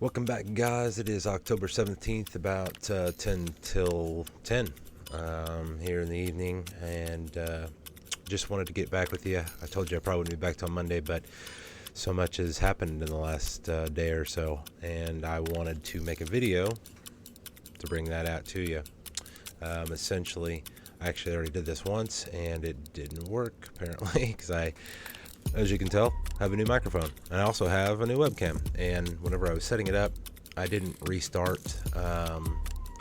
Welcome back, guys. It is October 17th, about 10 till 10 here in the evening, and just wanted to get back with you. I told you I probably wouldn't be back till Monday, but so much has happened in the last day or so, and I wanted to make a video to bring that out to you. Essentially, I actually already did this once, and it didn't work, apparently, because as you can tell, have a new microphone. I also have a new webcam, and whenever I was setting it up, I didn't restart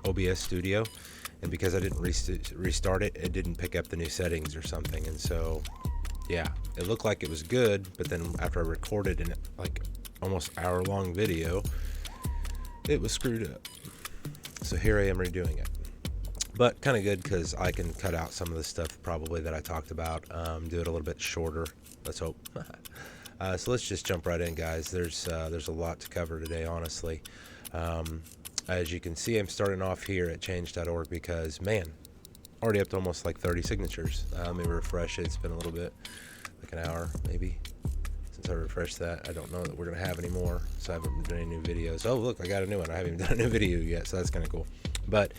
OBS Studio, and because I didn't restart it, it didn't pick up the new settings or something. And so, yeah, it looked like it was good, but then after I recorded an like almost hour-long video, it was screwed up. So here I am redoing it. But kind of good because I can cut out some of the stuff probably that I talked about, do it a little bit shorter. Let's hope. So let's just jump right in, guys. There's a lot to cover today, honestly. As you can see, I'm starting off here at change.org because, man, already up to almost like 30 signatures. Let me refresh it. It's been a little bit, like an hour maybe, since I refreshed that. I don't know that we're going to have any more, so I haven't done any new videos. Oh, look, I got a new one. I haven't even done a new video yet, so that's kind of cool. But,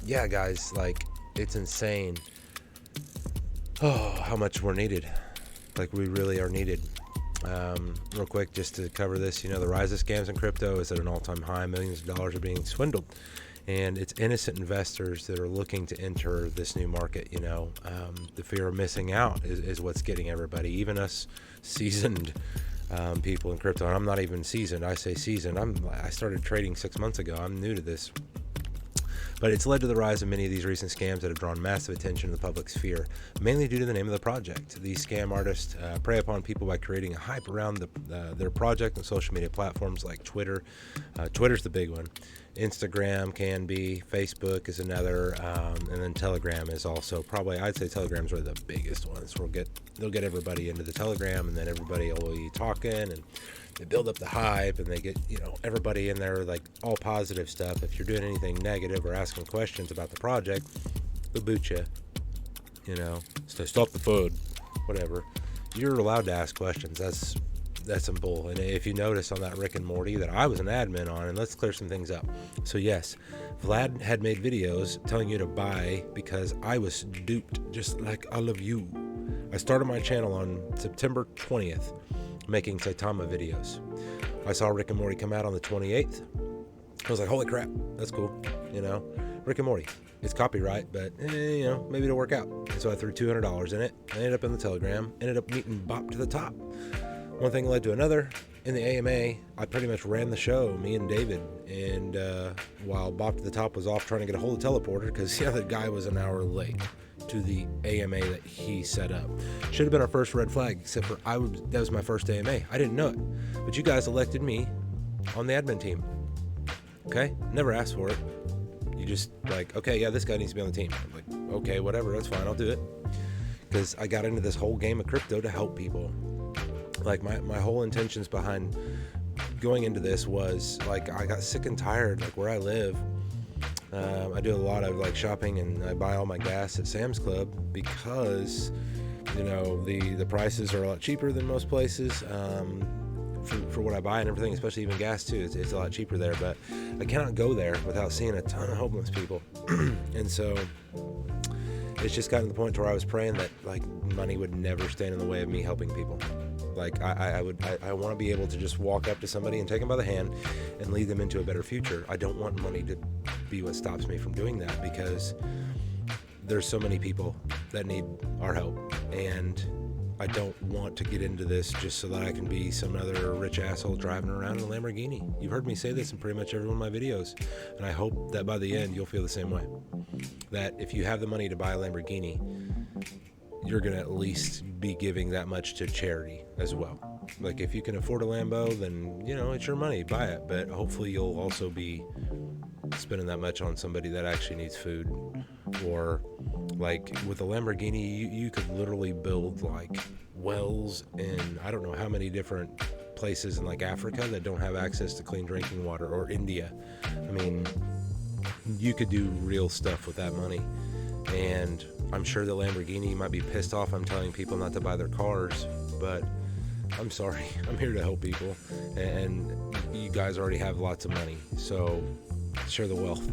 yeah, guys, like, it's insane. Oh, how much we're needed. Like, we really are needed. Real quick, just to cover this, the rise of scams in crypto is at an all-time high. Millions of dollars are being swindled, and it's innocent investors that are looking to enter this new market. The fear of missing out is what's getting everybody, even us seasoned people in crypto. And I'm not even seasoned. I say seasoned. I started trading 6 months ago. I'm new to this. But it's led to the rise of many of these recent scams that have drawn massive attention to the public sphere, mainly due to the name of the project. These scam artists prey upon people by creating a hype around their project on social media platforms like Twitter. Twitter's the big one. Instagram can be. Facebook is another. And then Telegram is also probably, I'd say Telegram's really the biggest one. So they'll get everybody into the Telegram, and then everybody will be talking, and they build up the hype, and they get, everybody in there, like all positive stuff. If you're doing anything negative or asking questions about the project, they'll boot you, so stop the food, whatever. You're allowed to ask questions. That's some bull. And if you notice on that Rick and Morty that I was an admin on, and let's clear some things up. So yes, Vlad had made videos telling you to buy because I was duped, just like all of you. I started my channel on September 20th. Making Saitama videos. I saw Rick and Morty come out on the 28th. I was like, holy crap, that's cool. Rick and Morty. It's copyright, but maybe it'll work out. And so I threw $200 in it. I ended up in the Telegram. Ended up meeting Bop to the Top. One thing led to another. In the AMA, I pretty much ran the show, me and David. And while Bop to the Top was off trying to get a hold of Teleporter, because the guy was an hour late to the AMA that he set up. Should have been our first red flag, except for that was my first AMA. I didn't know it, but you guys elected me on the admin team. Okay, never asked for it. You just like, okay, yeah, this guy needs to be on the team. I'm like, okay, whatever, that's fine, I'll do it. Because I got into this whole game of crypto to help people. Like my whole intentions behind going into this was like, I got sick and tired, like where I live. I do a lot of like shopping, and I buy all my gas at Sam's Club because the prices are a lot cheaper than most places for what I buy and everything, especially even gas too. It's a lot cheaper there, but I cannot go there without seeing a ton of homeless people. And so it's just gotten to the point where I was praying that like money would never stand in the way of me helping people. Like I want to be able to just walk up to somebody and take them by the hand and lead them into a better future. I don't want money to be what stops me from doing that, because there's so many people that need our help, and I don't want to get into this just so that I can be some other rich asshole driving around in a Lamborghini. You've heard me say this in pretty much every one of my videos, and I hope that by the end you'll feel the same way. That if you have the money to buy a Lamborghini, you're going to at least be giving that much to charity as well. Like if you can afford a Lambo, then, it's your money, buy it. But hopefully you'll also be spending that much on somebody that actually needs food. Or like with a Lamborghini, you could literally build like wells in I don't know how many different places in like Africa that don't have access to clean drinking water, or India. I mean, you could do real stuff with that money. And I'm sure the Lamborghini might be pissed off I'm telling people not to buy their cars, but I'm sorry. I'm here to help people, and you guys already have lots of money, so share the wealth.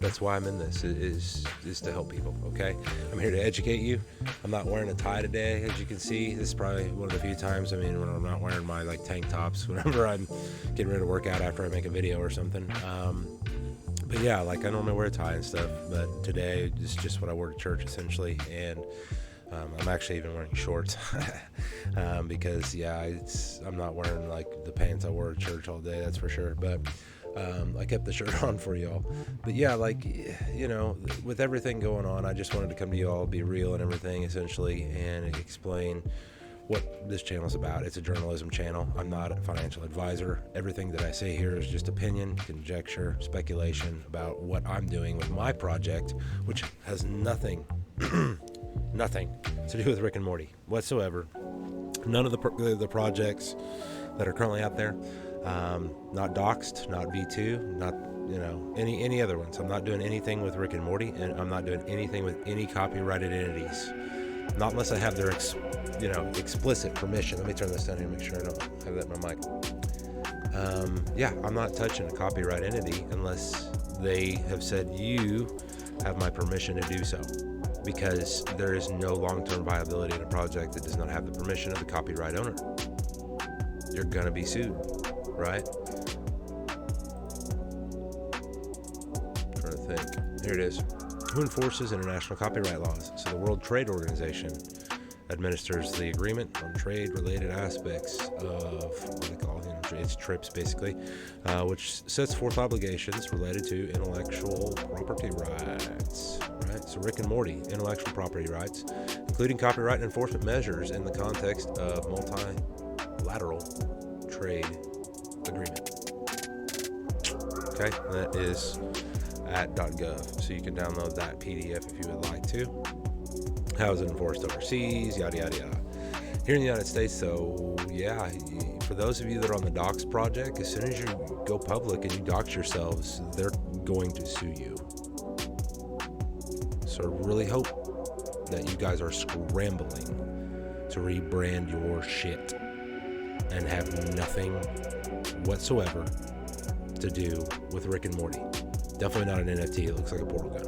That's why I'm in this, is to help people. Okay, I'm here to educate you. I'm not wearing a tie today, as you can see. This is probably one of the few times, when I'm not wearing my tank tops whenever I'm getting ready to work out after I make a video or something. But yeah, I normally wear a tie and stuff, but today it's just what I wore to church essentially. And I'm actually even wearing shorts because I'm not wearing the pants I wore to church all day, that's for sure. But I kept the shirt on for y'all. But yeah, with everything going on, I just wanted to come to y'all, be real and everything essentially, and explain what this channel is about. It's a journalism channel. I'm not a financial advisor. Everything that I say here is just opinion, conjecture, speculation about what I'm doing with my project, which has nothing to do with Rick and Morty whatsoever. None of the projects that are currently out there, not Doxed, not V2, not any other ones. I'm not doing anything with Rick and Morty, and I'm not doing anything with any copyrighted entities, not unless I have their explicit permission. Let me turn this down here and make sure I don't have that in my mic. I'm not touching a copyright entity unless they have said you have my permission to do so, because there is no long-term viability in a project that does not have the permission of the copyright owner. You're gonna be sued, right? I'm trying to think. Here it is. Who enforces international copyright laws? So the World Trade Organization administers the agreement on trade-related aspects of what they call it's TRIPS basically, which sets forth obligations related to intellectual property rights. Right. So Rick and Morty, intellectual property rights, including copyright enforcement measures in the context of multilateral trade agreement. Okay, that is at .gov, so you can download that PDF if you would like to. How is it enforced overseas? Yada yada yada. Here in the United States, though, yeah, for those of you that are on the Docs project, as soon as you go public and you dox yourselves, they're going to sue you. So I really hope that you guys are scrambling to rebrand your shit and have nothing whatsoever to do with Rick and Morty. Definitely not an NFT. It looks like a portal gun.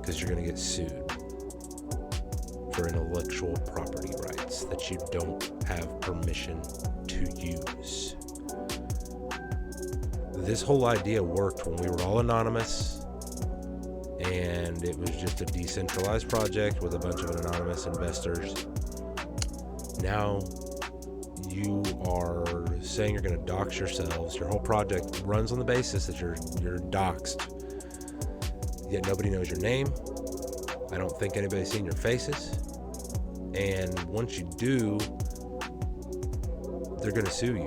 Because you're going to get sued for intellectual property rights that you don't have permission to use. This whole idea worked when we were all anonymous, and it was just a decentralized project with a bunch of anonymous investors. Now you are saying you're going to dox yourselves. Your whole project runs on the basis that you're doxed, yet nobody knows your name. I don't think anybody's seen your faces. And once you do, they're going to sue you.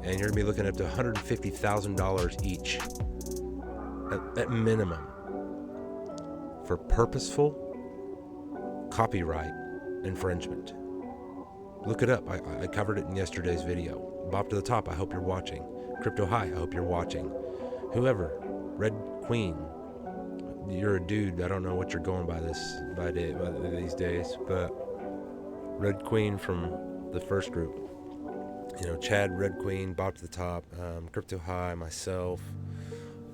And you're going to be looking up to $150,000 each at minimum for purposeful copyright infringement. Look it up. I covered it in yesterday's video. Bob to the Top, I hope you're watching. Crypto High, I hope you're watching. Whoever, Red Queen, you're a dude. I don't know what you're going by these days, but Red Queen from the first group. Chad, Red Queen, Bob to the Top, Crypto High, myself,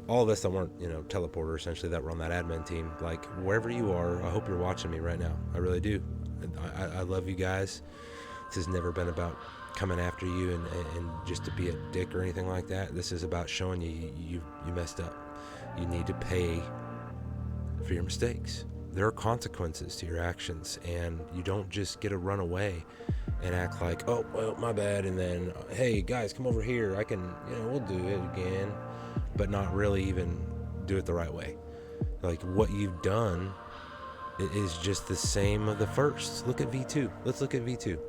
all of us that weren't, teleporter essentially, that were on that admin team. Like, wherever you are, I hope you're watching me right now. I really do. I love you guys. This has never been about coming after you and just to be a dick or anything like that. This is about showing you messed up. You need to pay for your mistakes. There are consequences to your actions, and you don't just get to run away and act like, oh, well, my bad, and then, hey, guys, come over here. I can, we'll do it again, but not really even do it the right way. Like, what you've done is just the same of the first. Look at V2. Let's look at V2.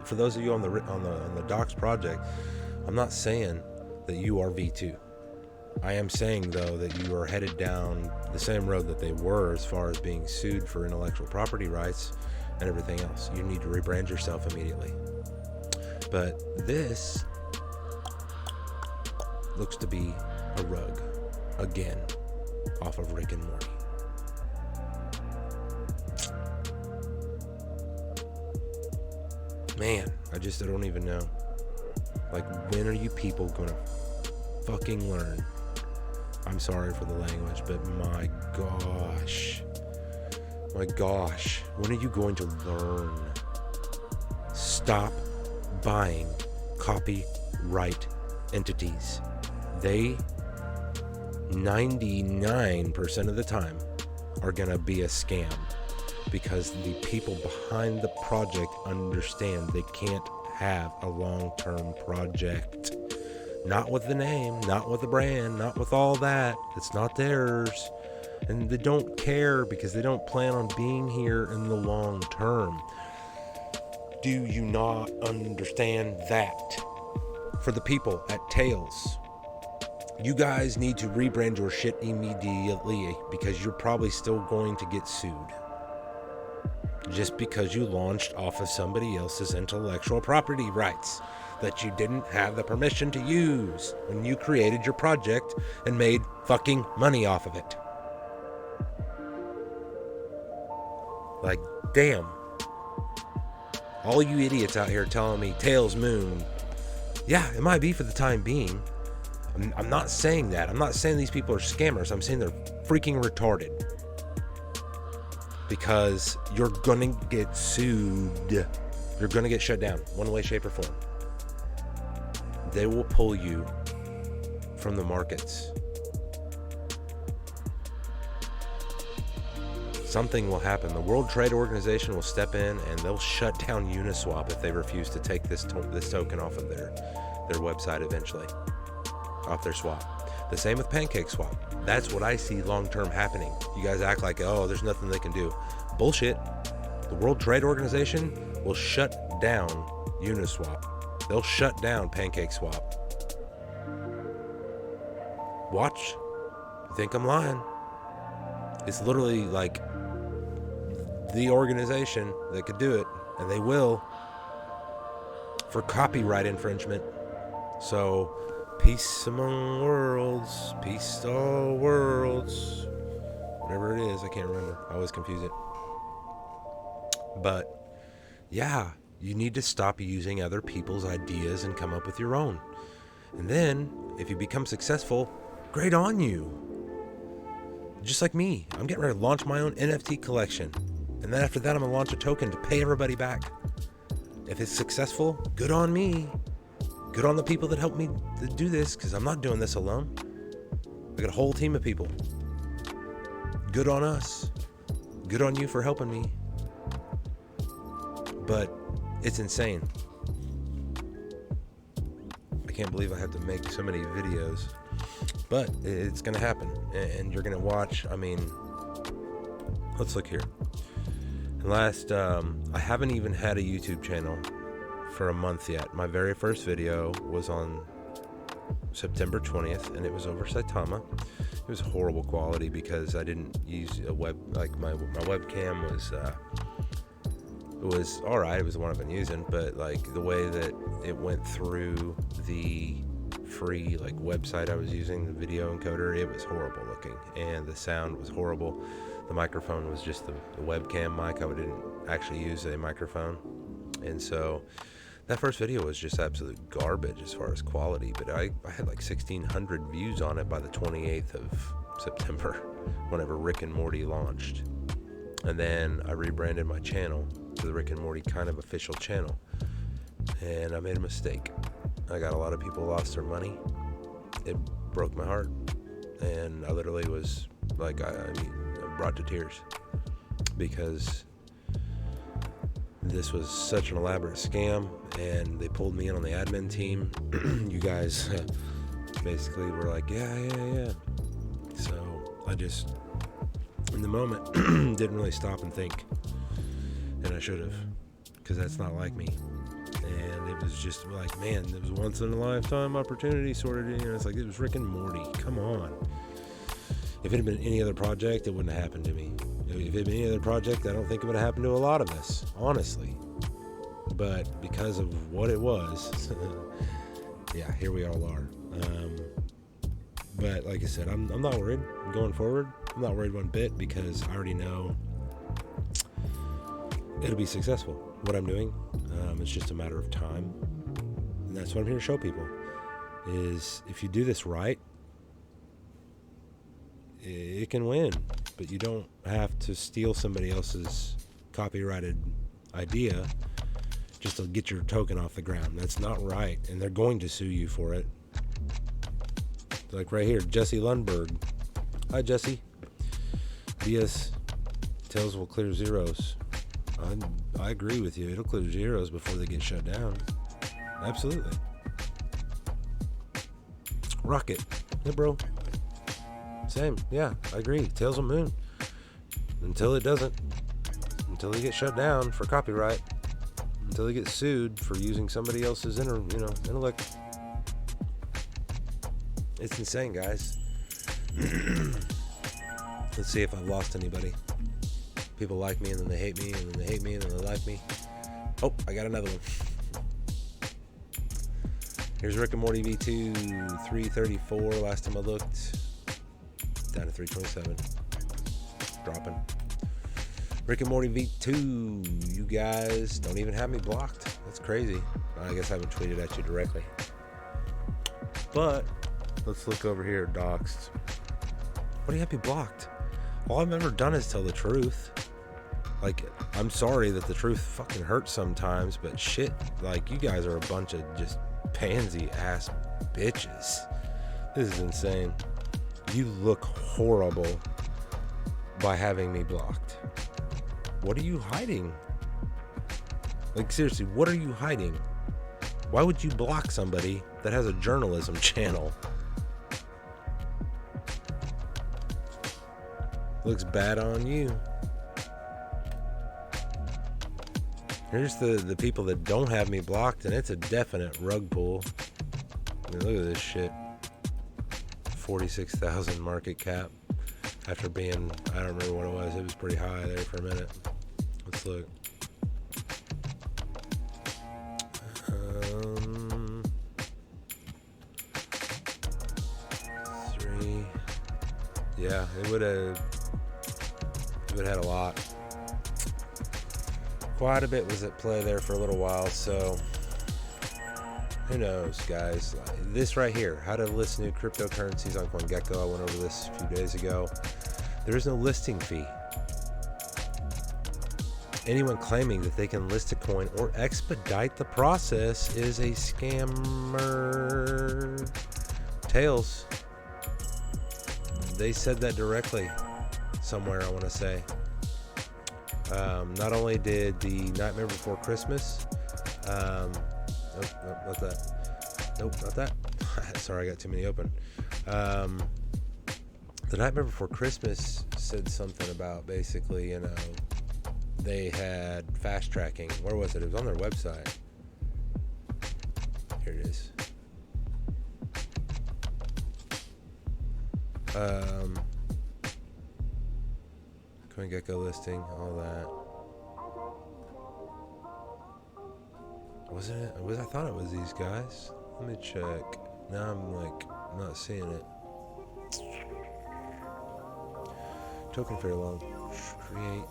For those of you on the Docs project, I'm not saying that you are V2. I am saying, though, that you are headed down the same road that they were as far as being sued for intellectual property rights and everything else. You need to rebrand yourself immediately. But this looks to be a rug, again, off of Rick and Morty. Man, I don't even know. Like, when are you people gonna fucking learn? I'm sorry for the language, but my gosh, when are you going to learn? Stop buying copyright entities. They 99% of the time are gonna be a scam, because the people behind the project understand they can't have a long-term project. Not with the name, not with the brand, not with all that. It's not theirs. And they don't care because they don't plan on being here in the long term. Do you not understand that? For the people at Tails, you guys need to rebrand your shit immediately, because you're probably still going to get sued. Just because you launched off of somebody else's intellectual property rights that you didn't have the permission to use when you created your project and made fucking money off of it. Like, damn. All you idiots out here telling me Tails Moon. Yeah, it might be for the time being. I'm not saying that. I'm not saying these people are scammers. I'm saying they're freaking retarded. Because you're gonna get sued. You're gonna get shut down, one way, shape, or form. They will pull you from the markets. Something will happen. The World Trade Organization will step in and they'll shut down Uniswap if they refuse to take this token off of their website eventually, off their swap. The same with PancakeSwap. That's what I see long-term happening. You guys act like, oh, there's nothing they can do. Bullshit. The World Trade Organization will shut down Uniswap. They'll shut down PancakeSwap. Watch. You think I'm lying? It's literally like the organization that could do it, and they will, for copyright infringement. So, peace among worlds, peace to all worlds, whatever it is, I can't remember. I always confuse it. But yeah, you need to stop using other people's ideas and come up with your own. And then, if you become successful, great on you. Just like me, I'm getting ready to launch my own NFT collection. And then after that, I'm going to launch a token to pay everybody back. If it's successful, good on me. Good on the people that helped me to do this, because I'm not doing this alone. I got a whole team of people. Good on us. Good on you for helping me. But it's insane. I can't believe I have to make so many videos. But it's going to happen. And you're going to watch. I mean, let's look here. I haven't even had a YouTube channel for a month yet. My very first video was on September 20th, and it was over Saitama. It was horrible quality because I didn't use a web, like my webcam was all right. It was the one I've been using, but like the way that it went through the free like website I was using, the video encoder, it was horrible looking, and the sound was horrible. The microphone was just the webcam mic. I didn't actually use a microphone, and so that first video was just absolute garbage as far as quality. But I had like 1,600 views on it by the 28th of September, whenever Rick and Morty launched. And then I rebranded my channel to the Rick and Morty kind of official channel, and I made a mistake. I got a lot of people lost their money. It broke my heart, and I literally was like, I brought to tears, because this was such an elaborate scam, and they pulled me in on the admin team. You guys basically were like, yeah. So I just, in the moment, didn't really stop and think, and I should have, because that's not like me. And it was just like, man, it was once in a lifetime opportunity sort of thing. It's like, it was Rick and Morty. Come on. If it had been any other project, it wouldn't have happened to me. If it had been any other project, I don't think it would have happened to a lot of us, honestly. But because of what it was, yeah, here we all are. But like I said, I'm not worried going forward. I'm not worried one bit, because I already know it'll be successful. What I'm doing, it's just a matter of time. And that's what I'm here to show people, is if you do this right, it can win. But you don't have to steal somebody else's copyrighted idea just to get your token off the ground. That's not right, and they're going to sue you for it. Like right here, Jesse Lundberg. Hi, Jesse. BS Tails will clear zeros. I agree with you. It'll clear zeros before they get shut down. Absolutely. Rocket. Hey, bro. Same. Yeah, I agree. Tails will moon. Until it doesn't. Until they get shut down for copyright. Until they get sued for using somebody else's intellect. It's insane, guys. Let's see if I've lost anybody. People like me and then they hate me, and then they hate me and then they like me. Oh, I got another one. Here's Rick and Morty V2, 334 last time I looked. Down to 327. Dropping. Rick and Morty V2, you guys don't even have me blocked. That's crazy. I guess I haven't tweeted at you directly. But let's look over here, doxed. What do you have me blocked? All I've ever done is tell the truth. Like, I'm sorry that the truth fucking hurts sometimes, but shit, like, you guys are a bunch of just pansy ass bitches. This is insane. You look horrible by having me blocked. What are you hiding? Like, seriously, what are you hiding? Why would you block somebody that has a journalism channel? Looks bad on you. Here's the people that don't have me blocked, and it's a definite rug pull. I mean, look at this shit. 46,000 market cap after being, I don't remember what it was pretty high there for a minute. Let's look. Three. Yeah, it would have had a lot. Quite a bit was at play there for a little while, so who knows, guys. This right here, how to list new cryptocurrencies on CoinGecko. I went over this a few days ago. There is no listing fee. Anyone claiming that they can list a coin or expedite the process is a scammer. Tails. They said that directly somewhere, I want to say. Not only did the Nightmare Before Christmas, nope, not that. Nope, not that. Sorry, I got too many open. The Nightmare Before Christmas said something about basically, they had fast tracking. Where was it? It was on their website. Here it is. CoinGecko listing, all that. Wasn't it? I thought it was these guys. Let me check. Now I'm not seeing it. Token fair long. Create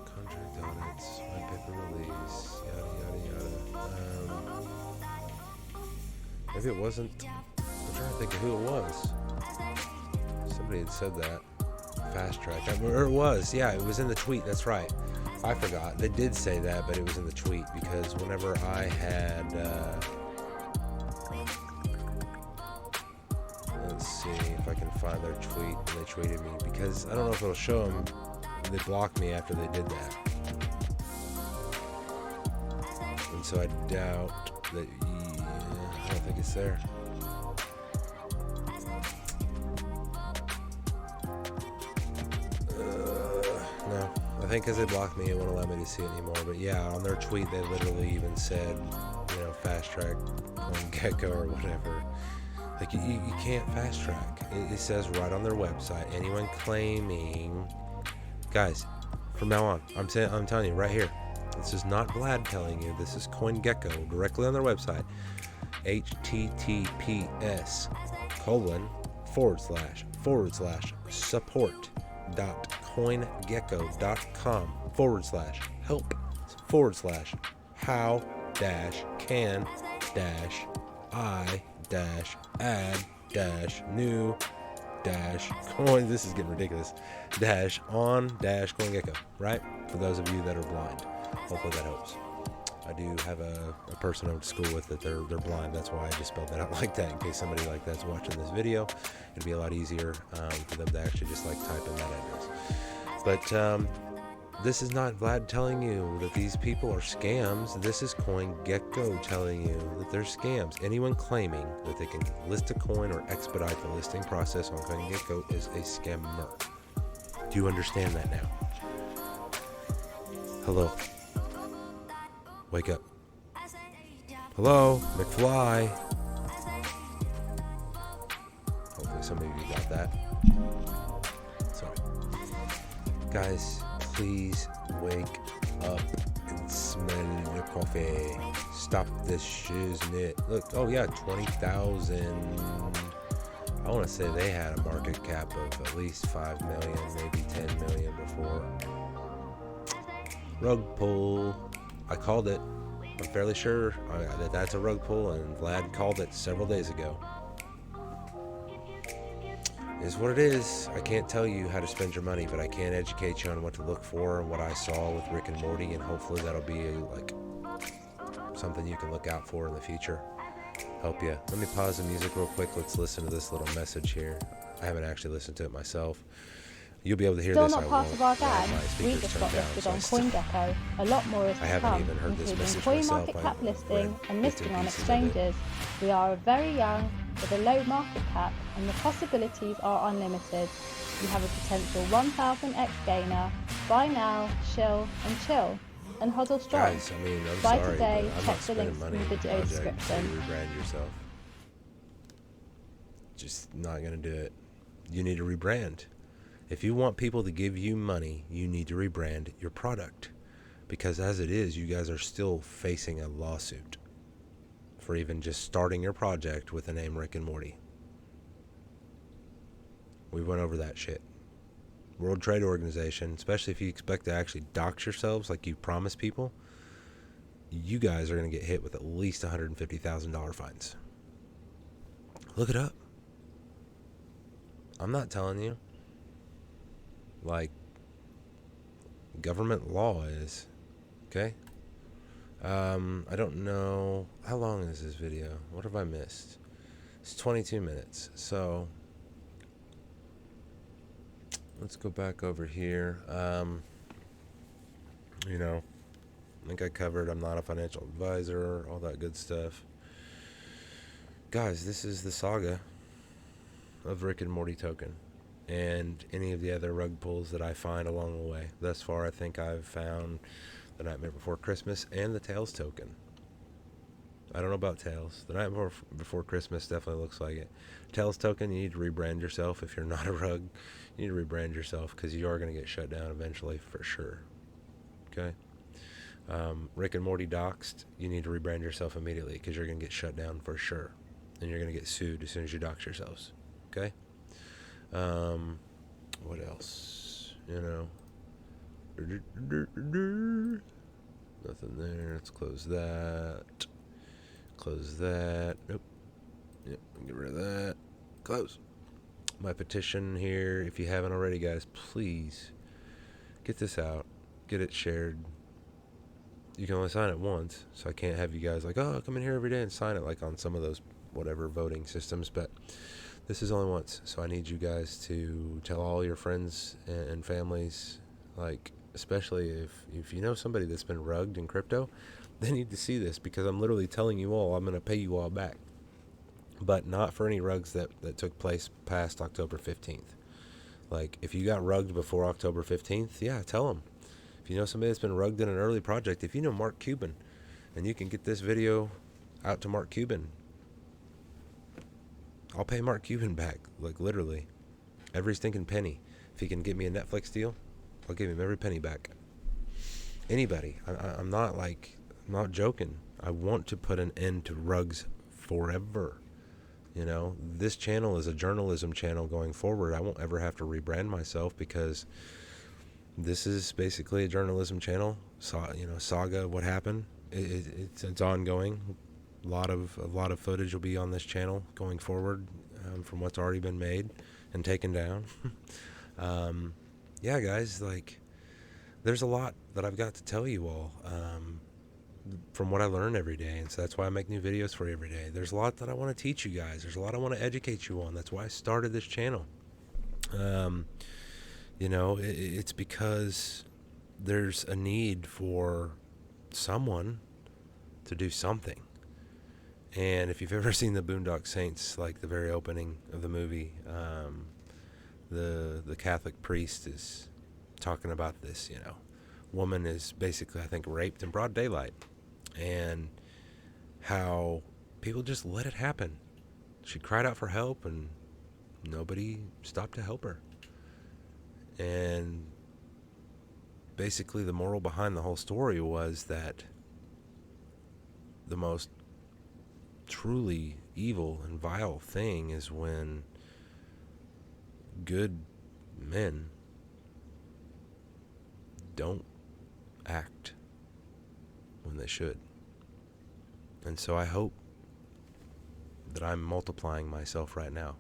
contract audits. White paper release. Yada yada yada. Maybe it wasn't. I'm trying to think of who it was. Somebody had said that. Fast track. Or it was. Yeah, it was in the tweet. That's right. I forgot. They did say that, but it was in the tweet because whenever I had... let's see if I can find their tweet. And they tweeted me because I don't know if it'll show them. They blocked me after they did that. And so I doubt that... I don't think it's there. No, I think because they blocked me, it won't allow me to see it anymore. But yeah, on their tweet, they literally even said, fast track CoinGecko or whatever. Like, you can't fast track. It says right on their website. Anyone claiming, guys, from now on, I'm telling you right here. This is not Vlad telling you. This is CoinGecko directly on their website. https://support.coingecko.com/help. It's how dash can dash I dash add dash new dash coin. This is getting ridiculous. Dash on dash CoinGecko, right? For those of you that are blind, hopefully that helps. I do have a person I went to school with that they're blind. That's why I just spelled that out like that, in case somebody like that's watching this video. It'd be a lot easier for them to actually just like type in that address. But this is not Vlad telling you that these people are scams. This is CoinGecko telling you that they're scams. Anyone claiming that they can list a coin or expedite the listing process on CoinGecko is a scammer. Do you understand that now? Hello. Wake up. Hello, McFly. Hopefully somebody of you got that. Sorry. Guys, please wake up and smell the coffee. Stop this shiznit. Look, oh yeah, 20,000. I want to say they had a market cap of at least 5 million, maybe 10 million before. Rug pull. I called it. I'm fairly sure that that's a rug pull, and Vlad called it several days ago. It is what it is. I can't tell you how to spend your money, but I can educate you on what to look for and what I saw with Rick and Morty, and hopefully that'll be like something you can look out for in the future. Help you. Let me pause the music real quick. Let's listen to this little message here. I haven't actually listened to it myself. You'll be able to hear Still this. not part of our gang, we just got listed on CoinGecko. A lot more is to come, including coin market cap listing and listing on exchanges. We are very young with a low market cap, and the possibilities are unlimited. You have a potential 1000x gainer. Buy now, shill and chill, and hodl strong. Guys, I mean, I'm Buy sorry, today, but I'm check not the links in spending the money video on description. to rebrand yourself. Just not gonna do it. You need to rebrand. If you want people to give you money, you need to rebrand your product. Because as it is, you guys are still facing a lawsuit for even just starting your project with the name Rick and Morty. We went over that shit. World Trade Organization, especially if you expect to actually dox yourselves like you promised people, you guys are going to get hit with at least $150,000 fines. Look it up. I'm not telling you. Like government law is. Okay? I don't know. How long is this video? What have I missed? It's 22 minutes. So let's go back over here. You know, I think I covered I'm not a financial advisor, all that good stuff. Guys, this is the saga of Rick and Morty token. And any of the other rug pulls that I find along the way. Thus far, I think I've found the Nightmare Before Christmas and the Tails token. I don't know about Tails. The Nightmare Before Christmas definitely looks like it. Tails token, you need to rebrand yourself. If you're not a rug, you need to rebrand yourself because you are going to get shut down eventually for sure. Okay? Rick and Morty doxed, you need to rebrand yourself immediately because you're going to get shut down for sure. And you're going to get sued as soon as you dox yourselves. Okay? What else? You know, nothing there. Let's close that. Close that. Nope. Yep. Get rid of that. Close. My petition here. If you haven't already, guys, please get this out. Get it shared. You can only sign it once, so I can't have you guys like, oh, come in here every day and sign it like on some of those whatever voting systems, but this is only once, so I need you guys to tell all your friends and families, like, especially if you know somebody that's been rugged in crypto, they need to see this because I'm literally telling you all I'm going to pay you all back. But not for any rugs that took place past October 15th. Like, if you got rugged before October 15th, yeah, tell them. If you know somebody that's been rugged in an early project, if you know Mark Cuban, and you can get this video out to Mark Cuban, I'll pay Mark Cuban back, like literally, every stinking penny. If he can get me a Netflix deal, I'll give him every penny back. Anybody. I'm not joking. I want to put an end to rugs forever. You know, this channel is a journalism channel going forward. I won't ever have to rebrand myself because this is basically a journalism channel saga of what happened. It's ongoing. A lot of footage will be on this channel going forward, from what's already been made and taken down. Yeah, guys, like, there's a lot that I've got to tell you all, from what I learn every day, and so that's why I make new videos for you every day. There's a lot that I want to teach you guys. There's a lot I want to educate you on. That's why I started this channel. It's because there's a need for someone to do something. And if you've ever seen the Boondock Saints, like the very opening of the movie, the Catholic priest is talking about this, woman is basically, I think, raped in broad daylight, and how people just let it happen. She cried out for help, and nobody stopped to help her. And basically the moral behind the whole story was that the most truly evil and vile thing is when good men don't act when they should. And so I hope that I'm multiplying myself right now,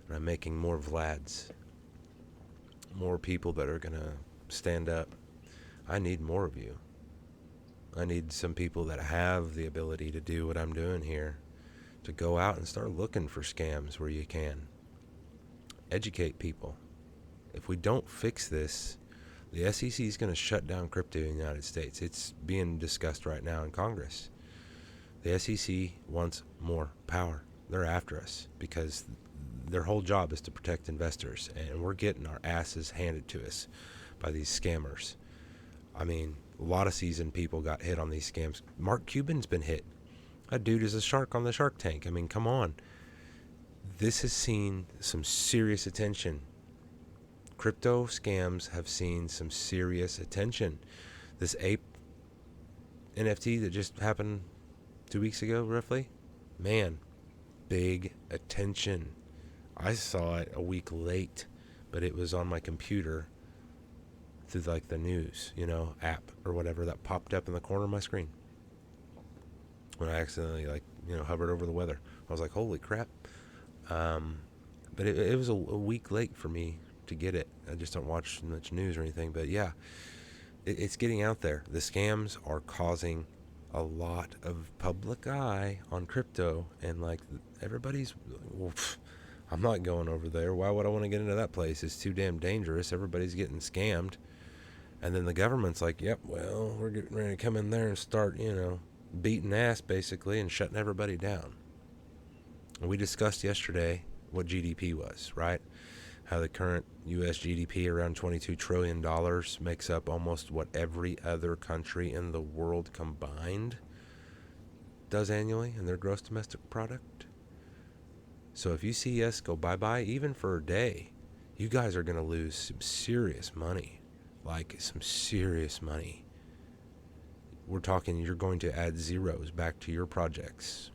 and I'm making more Vlads, more people that are gonna stand up. I need more of you. I need some people that have the ability to do what I'm doing here, to go out and start looking for scams where you can. Educate people. If we don't fix this, the SEC is going to shut down crypto in the United States. It's being discussed right now in Congress. The SEC wants more power. They're after us because their whole job is to protect investors, and we're getting our asses handed to us by these scammers. I mean, a lot of seasoned people got hit on these scams. Mark Cuban's been hit. That dude is a shark on the Shark Tank. I mean, come on. This has seen some serious attention. Crypto scams have seen some serious attention. This ape NFT that just happened 2 weeks ago, roughly, man, big attention. I saw it a week late, but it was on my computer through like the news, app or whatever that popped up in the corner of my screen when I accidentally hovered over the weather. I was like, holy crap. But it was a week late for me to get it. I just don't watch much news or anything, but yeah, it's getting out there. The scams are causing a lot of public eye on crypto, and everybody's, I'm not going over there. Why would I want to get into that place? It's too damn dangerous. Everybody's getting scammed. And then the government's like, yep, well, we're getting ready to come in there and start, beating ass basically and shutting everybody down. And we discussed yesterday what GDP was, right? How the current U.S. GDP, around $22 trillion, makes up almost what every other country in the world combined does annually in their gross domestic product. So if you see us go bye-bye, even for a day, you guys are going to lose some serious money. Some serious money. We're talking you're going to add zeros back to your projects.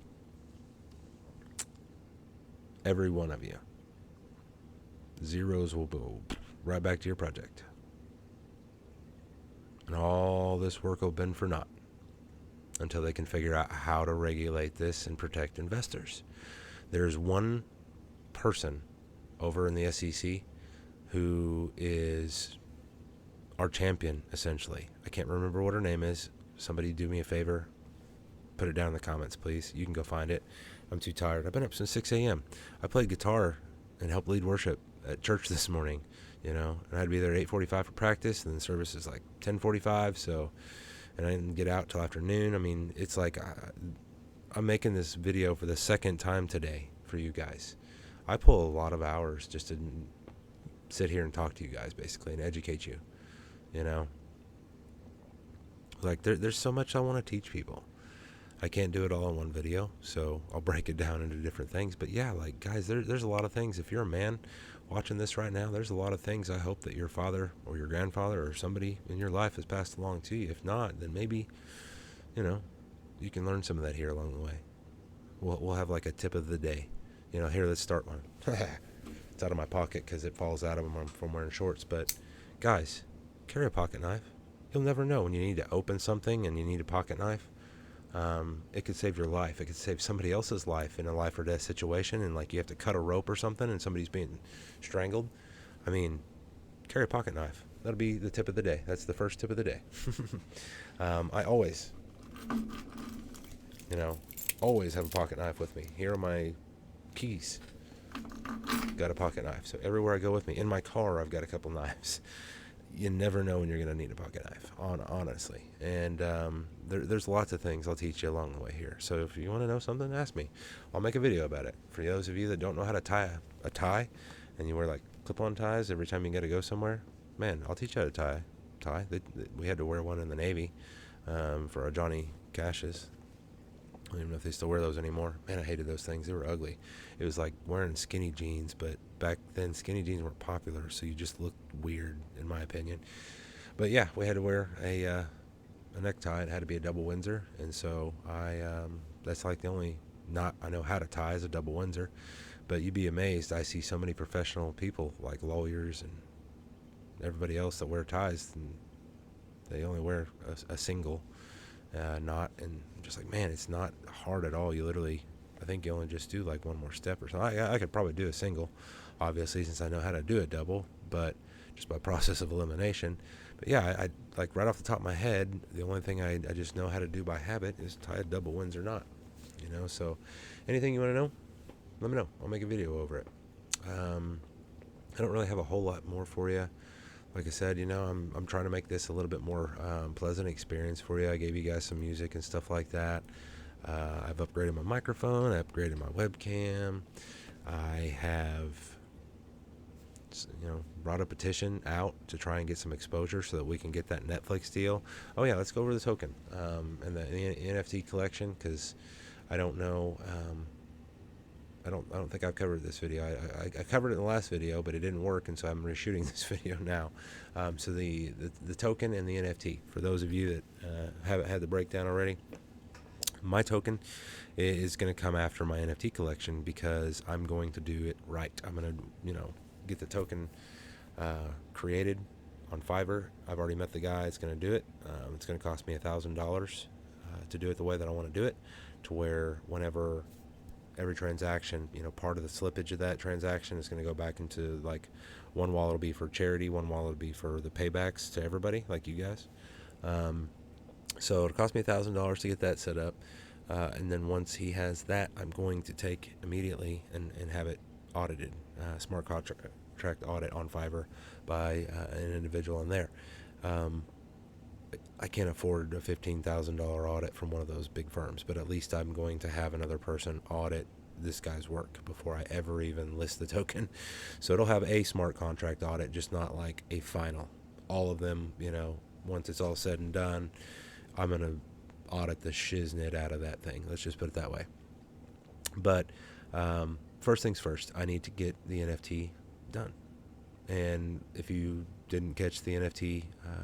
Every one of you. Zeros will go right back to your project. And all this work will have been for naught until they can figure out how to regulate this and protect investors. There's one person over in the SEC who is our champion, essentially. I can't remember what her name is. Somebody do me a favor. Put it down in the comments, please. You can go find it. I'm too tired. I've been up since 6 a.m. I played guitar and helped lead worship at church this morning, and I had to be there at 8:45 for practice, and then the service is 10:45, and I didn't get out till afternoon. I mean, it's I'm making this video for the second time today for you guys. I pull a lot of hours just to sit here and talk to you guys, basically, and educate you, There's so much I want to teach people. I can't do it all in one video, so I'll break it down into different things. But yeah, guys, there's a lot of things. If you're a man watching this right now, there's a lot of things I hope that your father or your grandfather or somebody in your life has passed along to you. If not, then maybe, you can learn some of that here along the way. We'll have a tip of the day. Here, let's start one. It's out of my pocket because it falls out of them from wearing shorts. But guys, carry a pocket knife. You'll never know when you need to open something and you need a pocket knife. It could save your life. It could save somebody else's life in a life or death situation, and like you have to cut a rope or something and somebody's being strangled. I mean, carry a pocket knife. That'll be the tip of the day. That's the first tip of the day. I always, always have a pocket knife with me. Here are my keys. Got a pocket knife. So everywhere I go with me, in my car, I've got a couple knives. You never know when you're going to need a pocket knife, honestly. And there's lots of things I'll teach you along the way here. So if you want to know something, ask me. I'll make a video about it. For those of you that don't know how to tie a tie, and you wear like clip-on ties every time you got to go somewhere, man, I'll teach you how to tie. We had to wear one in the Navy for our Johnny Cashes. I don't even know if they still wear those anymore. Man, I hated those things. They were ugly. It was like wearing skinny jeans, but back then skinny jeans weren't popular, so you just looked weird, in my opinion. But yeah, we had to wear a necktie. It had to be a double Windsor, and so that's like the only knot I know how to tie is a double Windsor. But you'd be amazed. I see so many professional people, like lawyers and everybody else, that wear ties, and they only wear a single knot, and just like, man, it's not hard at all. You literally, I think you only just do like one more step or something. I could probably do a single, obviously, since I know how to do a double, but just by process of elimination. But yeah, I like right off the top of my head, the only thing I just know how to do by habit is tie a double Windsor knot, so anything you want to know, let me know. I'll make a video over it. I don't really have a whole lot more for you. Like I said, I'm trying to make this a little bit more pleasant experience for you. I gave you guys some music and stuff like that. I've upgraded my microphone. I upgraded my webcam. I have, brought a petition out to try and get some exposure so that we can get that Netflix deal. Oh yeah, let's go over the token and the NFT collection, because I don't know. I don't think I've covered this video. I covered it in the last video, but it didn't work, and so I'm reshooting this video now. So the token and the NFT, for those of you that haven't had the breakdown already, my token is going to come after my NFT collection, because I'm going to do it right. I'm going to, get the token created on Fiverr. I've already met the guy that's going to do it. It's going to cost me $1,000 to do it the way that I want to do it, to where whenever every transaction, part of the slippage of that transaction is going to go back into, like, one wallet will be for charity, one wallet will be for the paybacks to everybody, like you guys. So it'll cost me $1,000 to get that set up. And then once he has that, I'm going to take immediately and have it audited, smart contract audit on Fiverr by an individual in there. I can't afford a $15,000 audit from one of those big firms, but at least I'm going to have another person audit this guy's work before I ever even list the token. So it'll have a smart contract audit, just not like a final. All of them, once it's all said and done, I'm going to audit the shiznit out of that thing. Let's just put it that way. But first things first, I need to get the NFT done. And if you didn't catch the NFT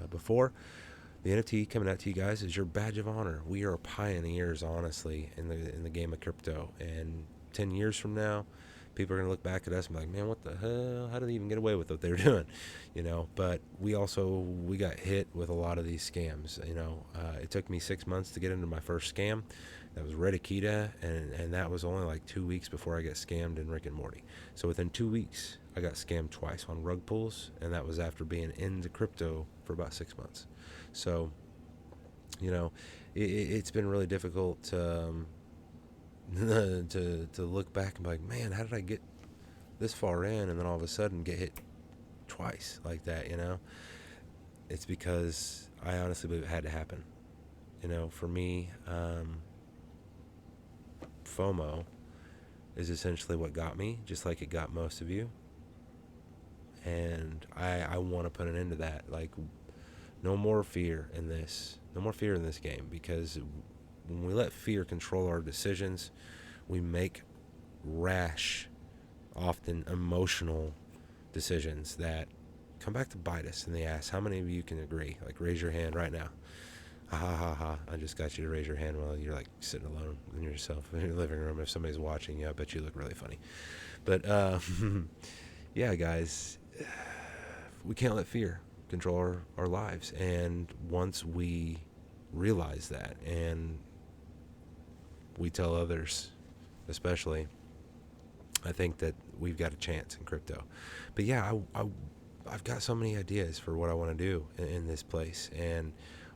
before, the NFT coming out to you guys is your badge of honor. We are pioneers, honestly, in the game of crypto. And 10 years from now, people are going to look back at us and be like, man, what the hell? How did they even get away with what they were doing? But we got hit with a lot of these scams. It took me 6 months to get into my first scam. That was Red Akita, and that was only like 2 weeks before I got scammed in Rick and Morty. So within 2 weeks, I got scammed twice on rug pulls, and that was after being into crypto for about 6 months. So, it's been really difficult to look back and be like, man, how did I get this far in and then all of a sudden get hit twice like that? It's because I honestly believe it had to happen. For me, FOMO is essentially what got me, just like it got most of you. And I want to put an end to that. Like, no more fear in this. No more fear in this game, because when we let fear control our decisions, we make rash, often emotional decisions that come back to bite us in the ass. How many of you can agree? Like, raise your hand right now. Ha ha ha ha. I just got you to raise your hand while you're like sitting alone in yourself in your living room. If somebody's watching you, I bet you look really funny. But yeah, guys, we can't let fear control our lives. And once we realize that, and we tell others especially, I think that we've got a chance in crypto. But yeah, I've got so many ideas for what I want to do in this place. And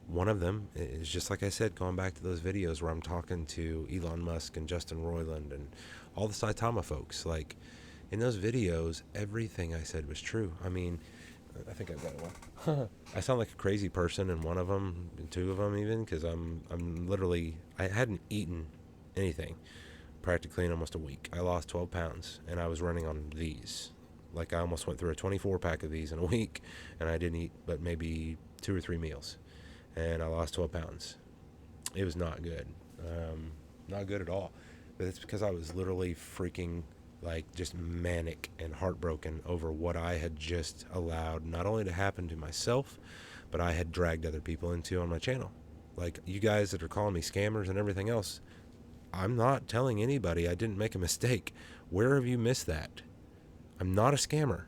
one of them is, just like I said, going back to those videos where I'm talking to Elon Musk and Justin Roiland and all the Saitama folks. Like, in those videos, everything I said was true. I mean, I think I've got one. I sound like a crazy person in one of them, in two of them even, because I'm literally, I hadn't eaten anything practically in almost a week. I lost 12 pounds, and I was running on these. Like, I almost went through a 24 pack of these in a week, and I didn't eat but maybe 2 or 3 meals, and I lost 12 pounds. It was not good. Not good at all. But it's because I was literally freaking, like, just manic and heartbroken over what I had just allowed not only to happen to myself, but I had dragged other people into on my channel. Like, you guys that are calling me scammers and everything else, I'm not telling anybody I didn't make a mistake. Where have you missed that? I'm not a scammer.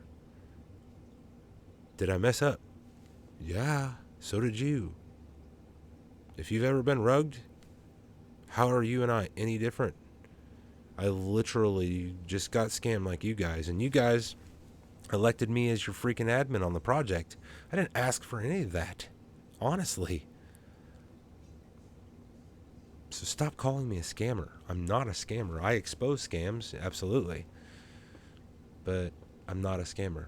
Did I mess up? Yeah, so did you. If you've ever been rugged, how are you and I any different? I literally just got scammed like you guys, and you guys elected me as your freaking admin on the project. I didn't ask for any of that, honestly. So stop calling me a scammer. I'm not a scammer. I expose scams, absolutely. But I'm not a scammer.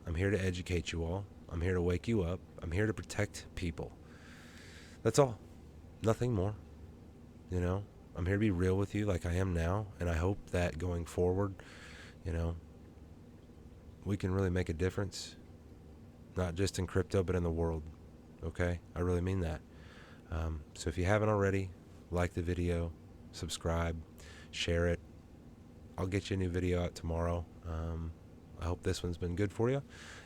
I'm here to educate you all. I'm here to wake you up. I'm here to protect people. That's all. Nothing more. You know, I'm here to be real with you like I am now. And I hope that going forward, you know, we can really make a difference. Not just in crypto, but in the world. Okay? I really mean that. So if you haven't already, like the video, subscribe, share it. I'll get you a new video out tomorrow. I hope this one's been good for you.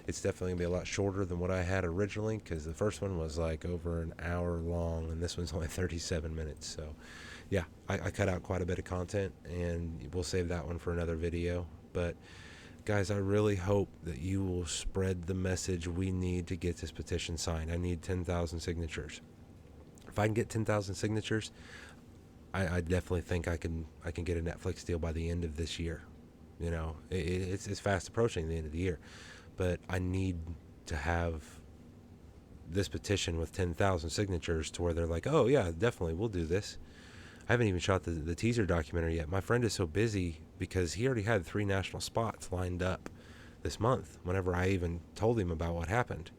It's definitely going to be a lot shorter than what I had originally, because the first one was like over an hour long, and this one's only 37 minutes. So, yeah, I cut out quite a bit of content, and we'll save that one for another video. But, guys, I really hope that you will spread the message we need to get this petition signed. I need 10,000 signatures. If I can get 10,000 signatures, I definitely think I can get a Netflix deal by the end of this year. You know, it's fast approaching the end of the year, but I need to have this petition with 10,000 signatures to where they're like, oh yeah, definitely, we'll do this. I haven't even shot the teaser documentary yet. My friend is so busy because he already had 3 national spots lined up this month whenever I even told him about what happened.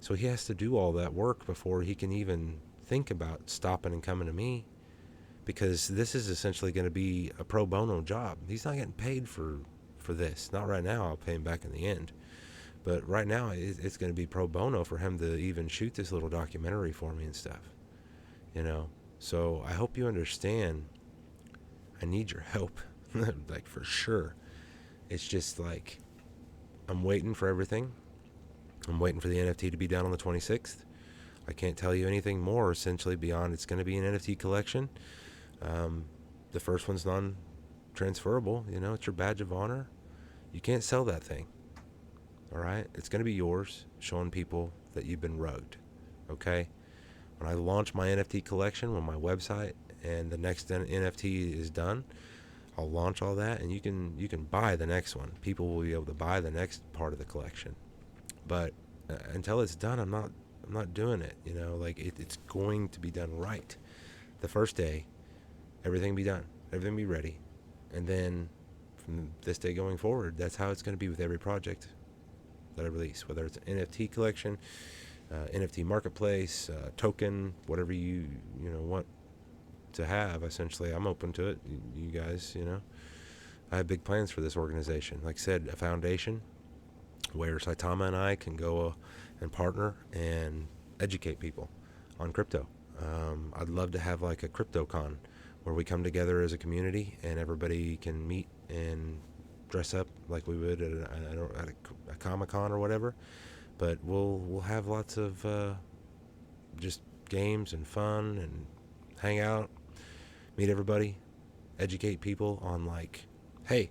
So he has to do all that work before he can even think about stopping and coming to me, because this is essentially going to be a pro bono job. He's not getting paid for this. Not right now. I'll pay him back in the end. But right now, it's going to be pro bono for him to even shoot this little documentary for me and stuff. You know? So I hope you understand. I need your help. Like, for sure. It's just like, I'm waiting for everything. I'm waiting for the NFT to be done on the 26th. I can't tell you anything more, essentially, beyond it's going to be an NFT collection. The first one's non-transferable. You know, it's your badge of honor. You can't sell that thing. All right? It's going to be yours, showing people that you've been rugged. Okay? When I launch my NFT collection on my website and the next NFT is done, I'll launch all that, and you can buy the next one. People will be able to buy the next part of the collection. But until it's done, I'm not doing it. You know, like it's going to be done right. The first day, everything be done, everything be ready, and then from this day going forward, that's how it's going to be with every project that I release, whether it's an NFT collection, NFT marketplace, token, whatever you want to have. Essentially, I'm open to it. You guys, you know, I have big plans for this organization. Like I said, a foundation where Saitama and I can go and partner and educate people on crypto. I'd love to have like a CryptoCon where we come together as a community and everybody can meet and dress up like we would at a Comic-Con or whatever. But we'll have lots of just games and fun and hang out, meet everybody, educate people on like, hey,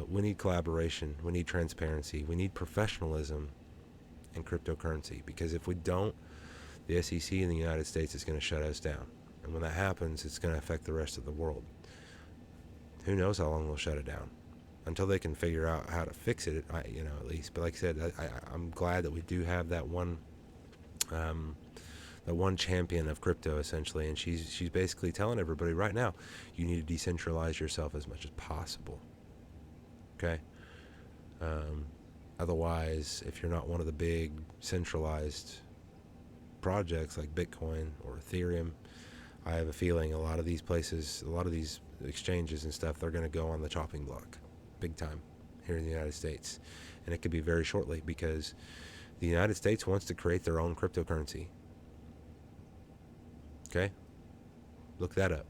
we need collaboration, we need transparency, we need professionalism and cryptocurrency, because if we don't, the SEC in the United States is going to shut us down. And when that happens, it's going to affect the rest of the world. Who knows how long they'll shut it down? Until they can figure out how to fix it, at least. But like I said, I'm glad that we do have that one champion of crypto, essentially. And she's basically telling everybody right now, you need to decentralize yourself as much as possible. Okay? Otherwise, if you're not one of the big centralized projects like Bitcoin or Ethereum, I have a feeling a lot of these places, a lot of these exchanges and stuff, they're going to go on the chopping block big time here in the United States. And it could be very shortly, because the United States wants to create their own cryptocurrency. Okay? Look that up.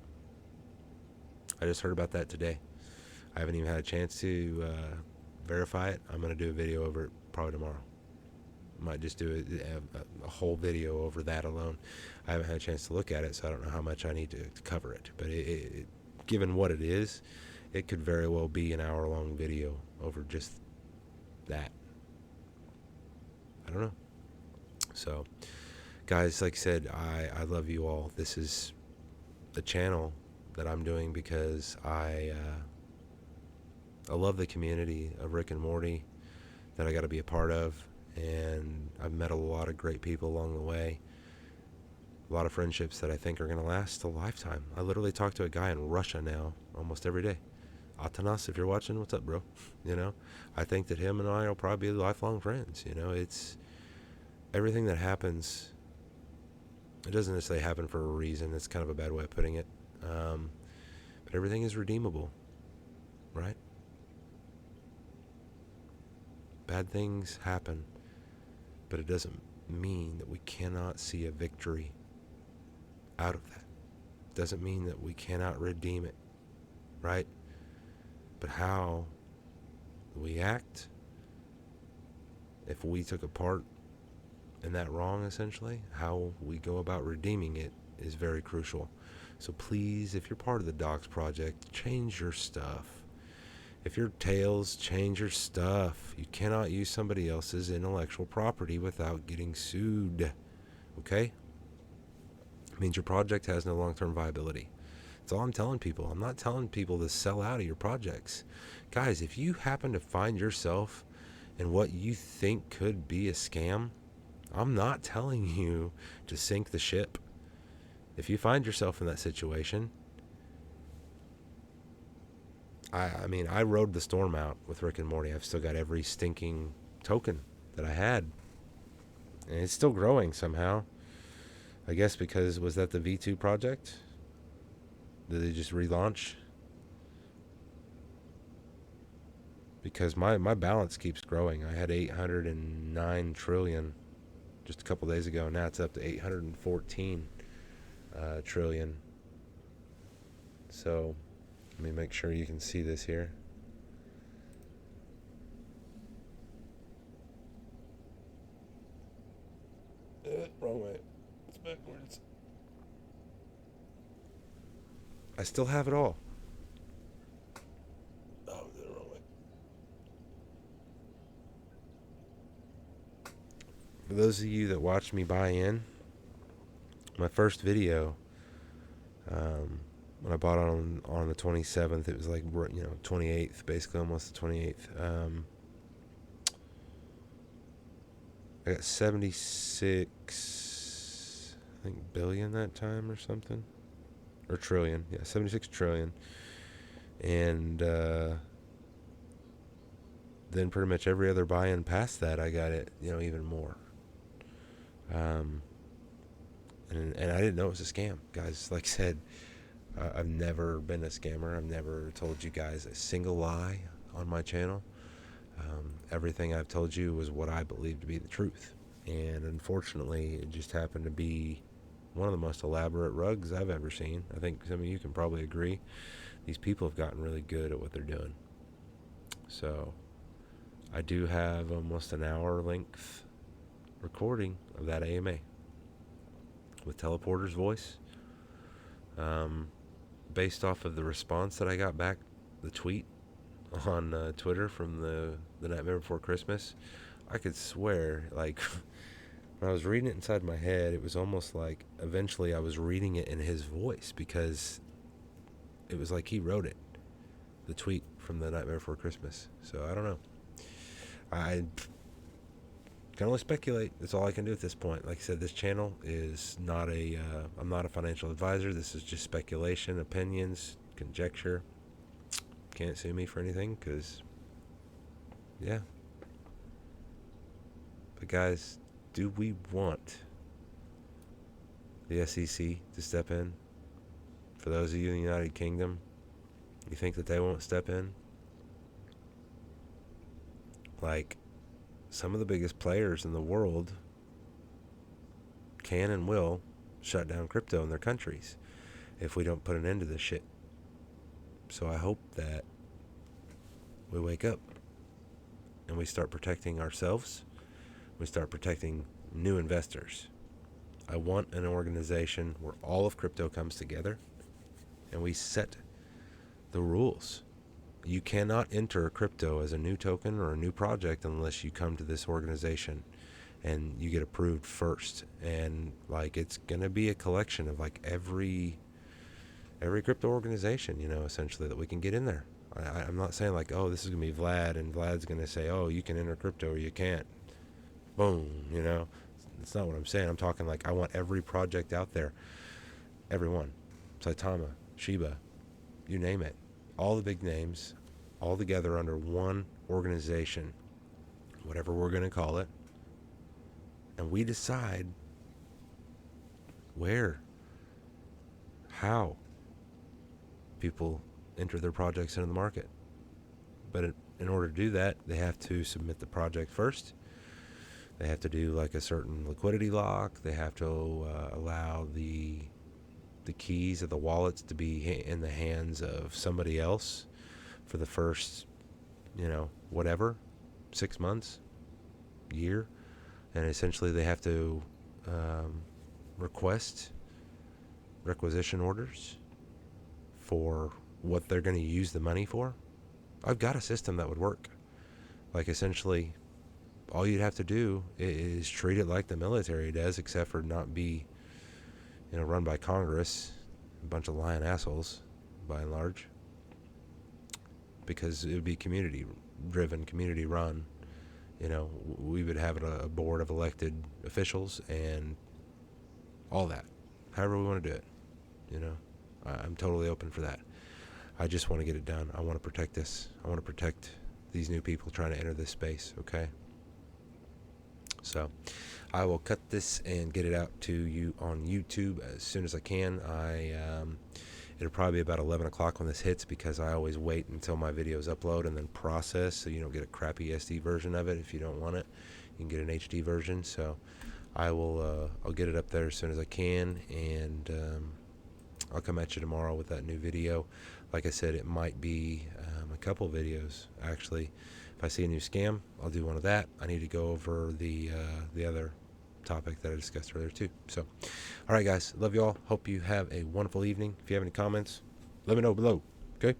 I just heard about that today. I haven't even had a chance to verify it. I'm going to do a video over it probably tomorrow. Might just do a whole video over that alone. I haven't had a chance to look at it, so I don't know how much I need to cover it. But given what it is, it could very well be an hour-long video over just that. I don't know. So, guys, like I said, I love you all. This is the channel that I'm doing because I love the community of Rick and Morty that I got to be a part of. And I've met a lot of great people along the way. A lot of friendships that I think are going to last a lifetime. I literally talk to a guy in Russia now almost every day. Atanas, if you're watching, what's up, bro? I think that him and I will probably be lifelong friends. It's everything that happens. It doesn't necessarily happen for a reason. It's kind of a bad way of putting it. But everything is redeemable, right? Bad things happen, but it doesn't mean that we cannot see a victory out of that. It doesn't mean that we cannot redeem it, right? But how we act, if we took a part in that wrong, essentially, how we go about redeeming it is very crucial. So please, if you're part of the Docs Project, change your stuff. If you're Tails, change your stuff. You cannot use somebody else's intellectual property without getting sued. Okay? It means your project has no long-term viability. That's all I'm telling people. I'm not telling people to sell out of your projects. Guys, if you happen to find yourself in what you think could be a scam, I'm not telling you to sink the ship. If you find yourself in that situation, I rode the storm out with Rick and Morty. I've still got every stinking token that I had. And it's still growing somehow. I guess because, was that the V2 project? Did they just relaunch? Because my balance keeps growing. I had 809 trillion just a couple days ago. Now it's up to 814 trillion. So let me make sure you can see this here. Wrong way. It's backwards. I still have it all. Oh, the wrong way. For those of you that watched me buy in, my first video, when I bought on the 27th, it was like, 28th, basically almost the 28th. I got 76, I think, billion that time or something. Or trillion. Yeah, 76 trillion. And then pretty much every other buy-in past that, I got it, even more. And I didn't know it was a scam. Guys, like I said, I've never been a scammer. I've never told you guys a single lie on my channel. Everything I've told you was what I believe to be the truth. And unfortunately, it just happened to be one of the most elaborate rugs I've ever seen. I think some of you can probably agree. These people have gotten really good at what they're doing. So I do have almost an hour length recording of that AMA with Teleporter's voice. Based off of the response that I got back, the tweet on Twitter from the Nightmare Before Christmas, I could swear, like, when I was reading it inside my head, it was almost like eventually I was reading it in his voice, because it was like he wrote it, the tweet from The Nightmare Before Christmas. So I don't know. I can only speculate. That's all I can do at this point. Like I said, this channel is not I'm not a financial advisor. This is just speculation, opinions, conjecture. Can't sue me for anything, because, yeah. But guys, do we want the SEC to step in? For those of you in the United Kingdom, you think that they won't step in? Like, some of the biggest players in the world can and will shut down crypto in their countries if we don't put an end to this shit. So I hope that we wake up and we start protecting ourselves. We start protecting new investors. I want an organization where all of crypto comes together and we set the rules. You cannot enter crypto as a new token or a new project unless you come to this organization and you get approved first. And like, it's going to be a collection of like every crypto organization, essentially, that we can get in there. I'm not saying like, oh, this is going to be Vlad and Vlad's going to say, oh, you can enter crypto or you can't. Boom, That's not what I'm saying. I'm talking like, I want every project out there. Everyone. Saitama, Shiba, you name it. All the big names, all together under one organization, whatever we're going to call it. And we decide where, how people enter their projects into the market. But in order to do that, they have to submit the project first. They have to do like a certain liquidity lock. They have to allow the keys of the wallets to be in the hands of somebody else for the first, whatever, 6 months, year. And essentially they have to request requisition orders for what they're going to use the money for. I've got a system that would work. Like, essentially, all you'd have to do is treat it like the military does, except for not be, run by Congress, a bunch of lying assholes, by and large. Because it would be community-driven, community-run. We would have a board of elected officials and all that. However we want to do it, I'm totally open for that. I just want to get it done. I want to protect this. I want to protect these new people trying to enter this space, okay? So I will cut this and get it out to you on YouTube as soon as I can. It'll probably be about 11 o'clock when this hits, because I always wait until my videos upload and then process, so you don't get a crappy SD version of it. If you don't want it, you can get an HD version. So I'll get it up there as soon as I can, and I'll come at you tomorrow with that new video. Like I said, it might be a couple videos, actually. If I see a new scam, I'll do one of that. I need to go over the other topic that I discussed earlier too. So, all right, guys, love you all. Hope you have a wonderful evening. If you have any comments, let me know below. Okay.